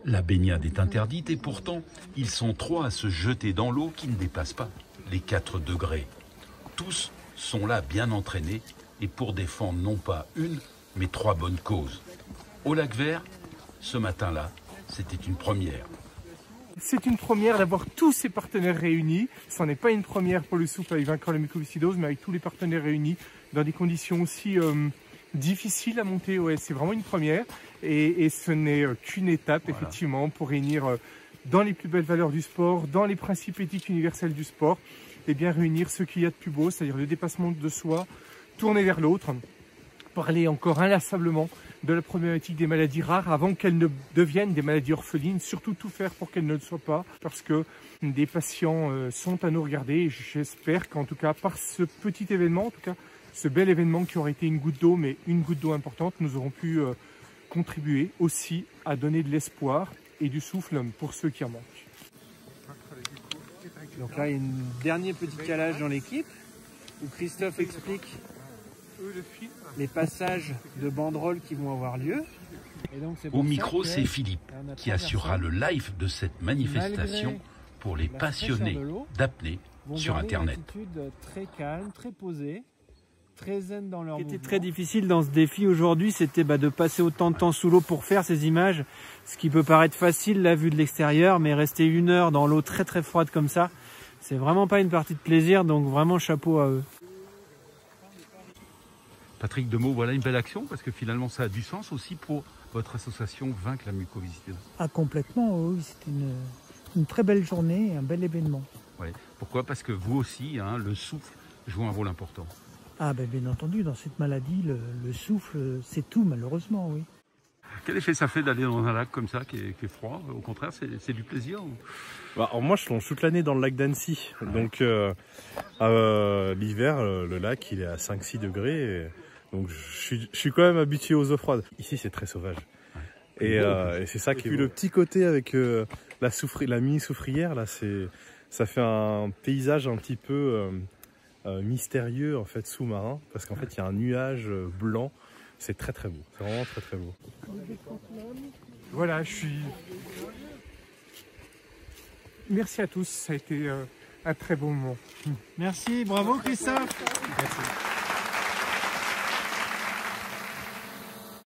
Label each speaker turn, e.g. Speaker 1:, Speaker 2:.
Speaker 1: La baignade est interdite et pourtant, ils sont 3 à se jeter dans l'eau qui ne dépasse pas les 4 degrés. Tous sont là bien entraînés et pour défendre non pas une, mais 3 bonnes causes. Au Lac Vert, ce matin-là, c'était une première.
Speaker 2: C'est une première d'avoir tous ces partenaires réunis. Ce n'est pas une première pour le souffle avec vaincre la mucoviscidose, mais avec tous les partenaires réunis dans des conditions aussi difficiles à monter. Ouais, c'est vraiment une première et ce n'est qu'une étape, voilà, effectivement, pour réunir dans les plus belles valeurs du sport, dans les principes éthiques universels du sport, et bien réunir ce qu'il y a de plus beau, c'est-à-dire le dépassement de soi, tourner vers l'autre, parler encore inlassablement de la problématique des maladies rares avant qu'elles ne deviennent des maladies orphelines, surtout tout faire pour qu'elles ne le soient pas, parce que des patients sont à nous regarder et j'espère qu'en tout cas par ce petit événement, en tout cas ce bel événement qui aurait été une goutte d'eau, mais une goutte d'eau importante, nous aurons pu contribuer aussi à donner de l'espoir et du souffle pour ceux qui en manquent.
Speaker 3: Donc là, il y a un dernier petit calage dans l'équipe où Christophe explique les passages de banderoles qui vont avoir lieu. Et donc,
Speaker 1: au micro, c'est Philippe qui assurera le live de cette manifestation pour les passionnés d'apnée sur Internet.
Speaker 3: Très calme, très posée, très zen dans leur mouvement. Ce qui était très difficile dans ce défi aujourd'hui, c'était de passer autant de temps sous l'eau pour faire ces images. Ce qui peut paraître facile, la vue de l'extérieur, mais rester 1 heure dans l'eau très très froide comme ça, c'est vraiment pas une partie de plaisir, donc vraiment chapeau à eux.
Speaker 1: Patrick Demeaux, voilà une belle action parce que finalement ça a du sens aussi pour votre association Vaincre la mucoviscidose.
Speaker 4: Ah complètement, oui, c'était une très belle journée et un bel événement.
Speaker 1: Ouais. Pourquoi? Parce que vous aussi, le souffle joue un rôle important.
Speaker 4: Ah ben bien entendu, dans cette maladie, le souffle, c'est tout malheureusement, oui.
Speaker 1: Quel effet ça fait d'aller dans un lac comme ça qui est froid? Au contraire, c'est du plaisir ou...
Speaker 5: Alors moi je plonge toute l'année dans le lac d'Annecy, donc l'hiver le lac il est à 5-6 degrés, donc je suis quand même habitué aux eaux froides. Ici c'est très sauvage et c'est ça qui est beau. Le petit côté avec la mini soufrière là, ça fait un paysage un petit peu mystérieux en fait, sous-marin, parce qu'en fait il y a un nuage blanc. C'est très très beau, c'est vraiment très très beau.
Speaker 2: Voilà, Merci à tous, ça a été un très bon moment.
Speaker 3: Merci, bravo Christophe.
Speaker 2: Merci.